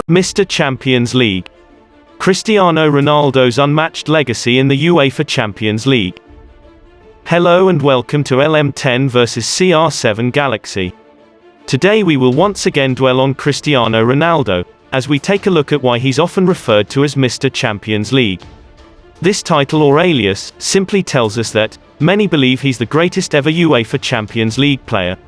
Mr. Champions League. Cristiano Ronaldo's unmatched legacy in the UEFA Champions League. Hello and welcome to LM10 vs CR7 Galaxy. Today we will once again dwell on Cristiano Ronaldo, as we take a look at why he's often referred to as Mr. Champions League. This title or alias simply tells us that many believe he's the greatest ever UEFA Champions League player.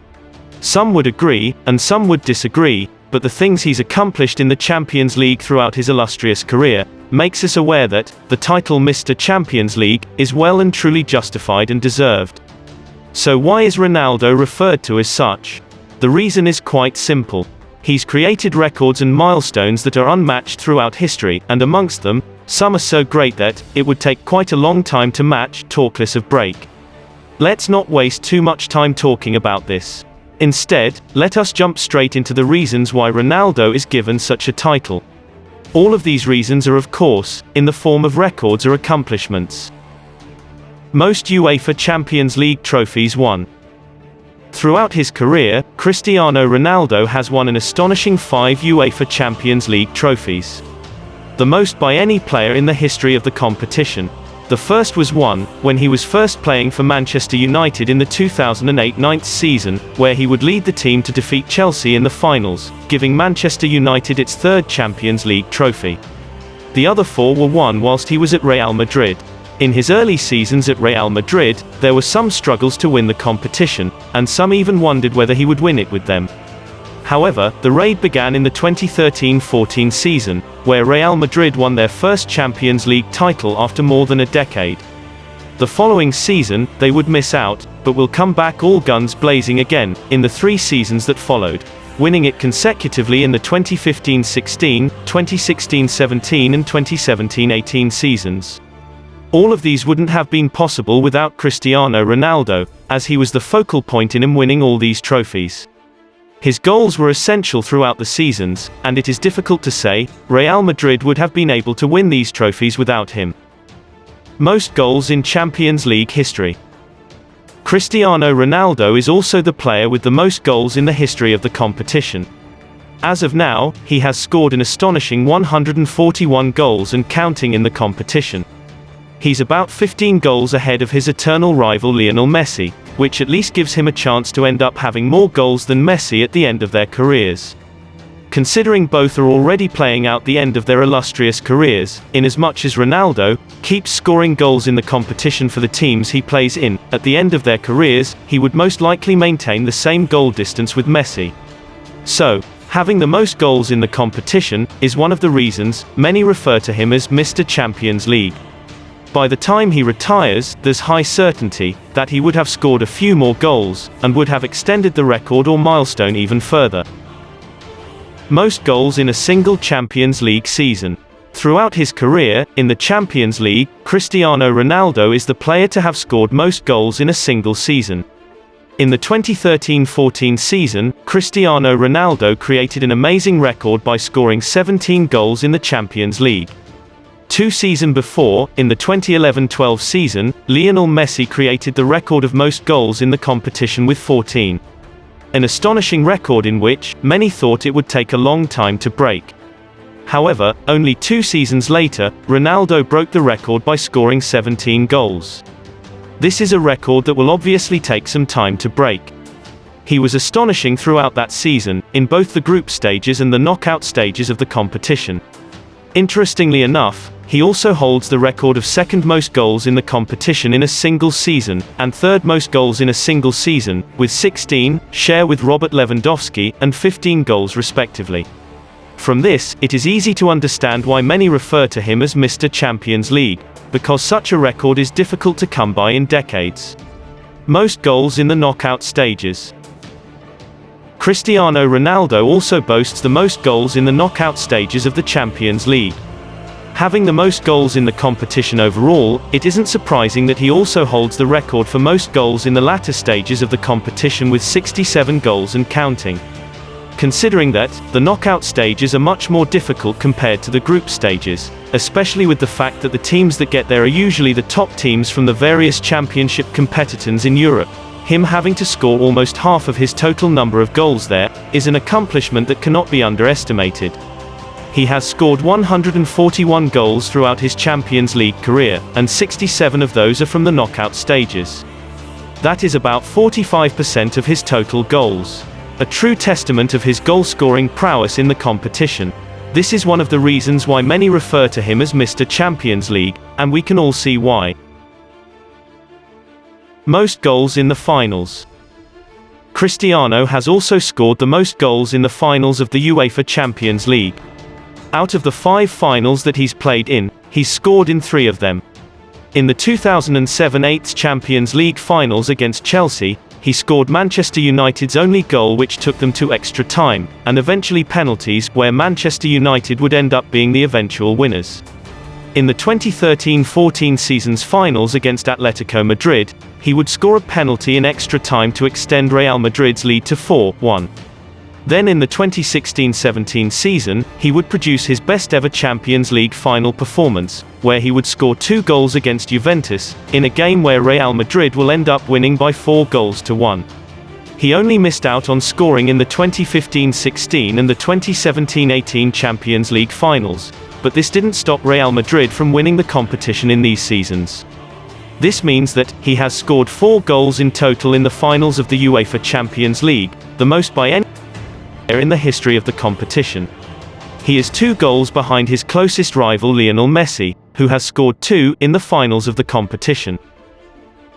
Some would agree, and some would disagree, but the things he's accomplished in the Champions League throughout his illustrious career makes us aware that the title Mr. Champions League is well and truly justified and deserved. So why is Ronaldo referred to as such? The reason is quite simple. He's created records and milestones that are unmatched throughout history, and amongst them, some are so great that it would take quite a long time to match, talkless of break. Let's not waste too much time talking about this. Instead, let us jump straight into the reasons why Ronaldo is given such a title. All of these reasons are of course, in the form of records or accomplishments. Most UEFA Champions League trophies won. Throughout his career, Cristiano Ronaldo has won an astonishing 5 UEFA Champions League trophies. The most by any player in the history of the competition. The first was won when he was first playing for Manchester United in the 2008-9 season, where he would lead the team to defeat Chelsea in the finals, giving Manchester United its 3rd Champions League trophy. The other 4 were won whilst he was at Real Madrid. In his early seasons at Real Madrid, there were some struggles to win the competition, and some even wondered whether he would win it with them. However, the raid began in the 2013-14 season, where Real Madrid won their first Champions League title after more than a decade. The following season, they would miss out, but will come back all guns blazing again, in the 3 seasons that followed, winning it consecutively in the 2015-16, 2016-17 and 2017-18 seasons. All of these wouldn't have been possible without Cristiano Ronaldo, as he was the focal point in him winning all these trophies. His goals were essential throughout the seasons, and it is difficult to say Real Madrid would have been able to win these trophies without him. Most goals in Champions League history. Cristiano Ronaldo is also the player with the most goals in the history of the competition. As of now, he has scored an astonishing 141 goals and counting in the competition. He's about 15 goals ahead of his eternal rival Lionel Messi, which at least gives him a chance to end up having more goals than Messi at the end of their careers. Considering both are already playing out the end of their illustrious careers, inasmuch as Ronaldo keeps scoring goals in the competition for the teams he plays in, at the end of their careers, he would most likely maintain the same goal distance with Messi. So, having the most goals in the competition is one of the reasons many refer to him as Mr. Champions League. By the time he retires, there's high certainty that he would have scored a few more goals, and would have extended the record or milestone even further. Most goals in a single Champions League season. Throughout his career, in the Champions League, Cristiano Ronaldo is the player to have scored most goals in a single season. In the 2013-14 season, Cristiano Ronaldo created an amazing record by scoring 17 goals in the Champions League. 2 seasons before, in the 2011-12 season, Lionel Messi created the record of most goals in the competition with 14. An astonishing record in which many thought it would take a long time to break. However, only 2 seasons later, Ronaldo broke the record by scoring 17 goals. This is a record that will obviously take some time to break. He was astonishing throughout that season, in both the group stages and the knockout stages of the competition. Interestingly enough, he also holds the record of 2nd most goals in the competition in a single season, and 3rd most goals in a single season, with 16, share with Robert Lewandowski, and 15 goals respectively. From this, it is easy to understand why many refer to him as Mr. Champions League, because such a record is difficult to come by in decades. Most goals in the knockout stages. Cristiano Ronaldo also boasts the most goals in the knockout stages of the Champions League. Having the most goals in the competition overall, it isn't surprising that he also holds the record for most goals in the latter stages of the competition with 67 goals and counting. Considering that, the knockout stages are much more difficult compared to the group stages, especially with the fact that the teams that get there are usually the top teams from the various championship competitors in Europe. Him having to score almost half of his total number of goals there is an accomplishment that cannot be underestimated. He has scored 141 goals throughout his Champions League career, and 67 of those are from the knockout stages. That is about 45% of his total goals. A true testament of his goal-scoring prowess in the competition. This is one of the reasons why many refer to him as Mr. Champions League, and we can all see why. Most goals in the finals. Cristiano has also scored the most goals in the finals of the UEFA Champions League. Out of the 5 finals that he's played in, he's scored in 3 of them. In the 2007 8th Champions League finals against Chelsea, he scored Manchester United's only goal, which took them to extra time, and eventually penalties, where Manchester United would end up being the eventual winners. In the 2013-14 season's finals against Atletico Madrid, he would score a penalty in extra time to extend Real Madrid's lead to 4-1. Then in the 2016-17 season, he would produce his best ever Champions League final performance, where he would score 2 goals against Juventus, in a game where Real Madrid will end up winning by 4-1. He only missed out on scoring in the 2015-16 and the 2017-18 Champions League finals, but this didn't stop Real Madrid from winning the competition in these seasons. This means that he has scored 4 goals in total in the finals of the UEFA Champions League, the most by any player in the history of the competition. He is 2 goals behind his closest rival Lionel Messi, who has scored 2 in the finals of the competition.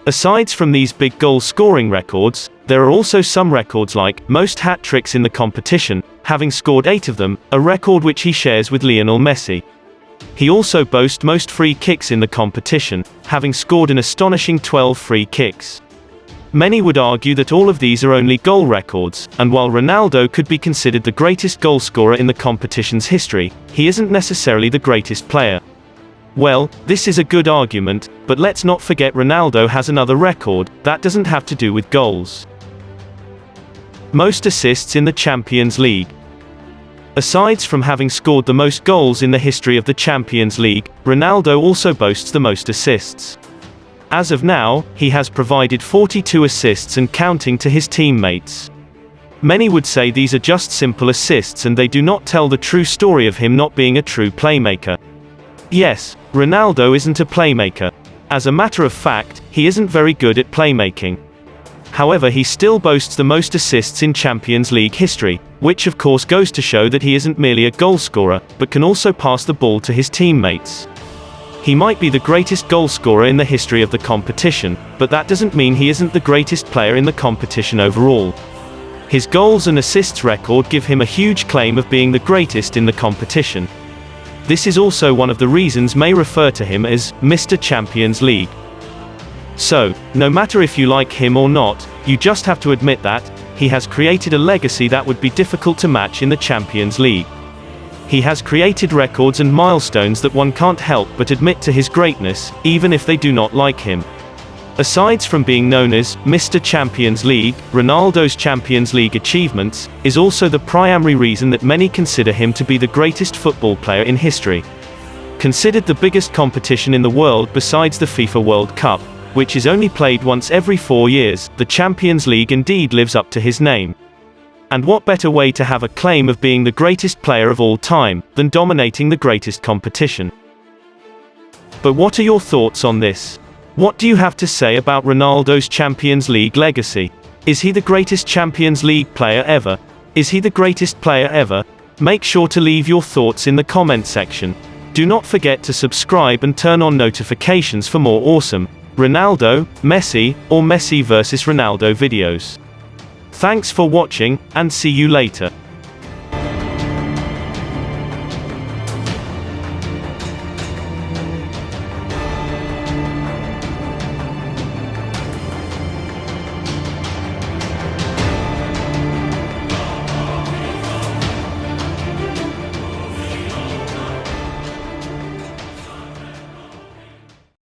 Aside from these big goal-scoring records, there are also some records like most hat-tricks in the competition, having scored 8 of them, a record which he shares with Lionel Messi. He also boasts most free kicks in the competition, having scored an astonishing 12 free kicks. Many would argue that all of these are only goal records, and while Ronaldo could be considered the greatest goalscorer in the competition's history, he isn't necessarily the greatest player. Well, this is a good argument, but let's not forget Ronaldo has another record that doesn't have to do with goals. Most assists in the Champions League. Aside from having scored the most goals in the history of the Champions League, Ronaldo also boasts the most assists. As of now, he has provided 42 assists and counting to his teammates. Many would say these are just simple assists and they do not tell the true story of him not being a true playmaker. Yes, Ronaldo isn't a playmaker. As a matter of fact, he isn't very good at playmaking. However, he still boasts the most assists in Champions League history, which of course goes to show that he isn't merely a goalscorer, but can also pass the ball to his teammates. He might be the greatest goalscorer in the history of the competition, but that doesn't mean he isn't the greatest player in the competition overall. His goals and assists record give him a huge claim of being the greatest in the competition. This is also one of the reasons may refer to him as Mr. Champions League. So, no matter if you like him or not, you just have to admit that he has created a legacy that would be difficult to match in the Champions League. He has created records and milestones that one can't help but admit to his greatness, even if they do not like him. Aside from being known as Mr. Champions League, Ronaldo's Champions League achievements is also the primary reason that many consider him to be the greatest football player in history. Considered the biggest competition in the world besides the FIFA World Cup, which is only played once every 4 years, the Champions League indeed lives up to his name. And what better way to have a claim of being the greatest player of all time, than dominating the greatest competition? But what are your thoughts on this? What do you have to say about Ronaldo's Champions League legacy? Is he the greatest Champions League player ever? Is he the greatest player ever? Make sure to leave your thoughts in the comment section. Do not forget to subscribe and turn on notifications for more awesome Ronaldo, Messi, or Messi vs Ronaldo videos. Thanks for watching, and see you later.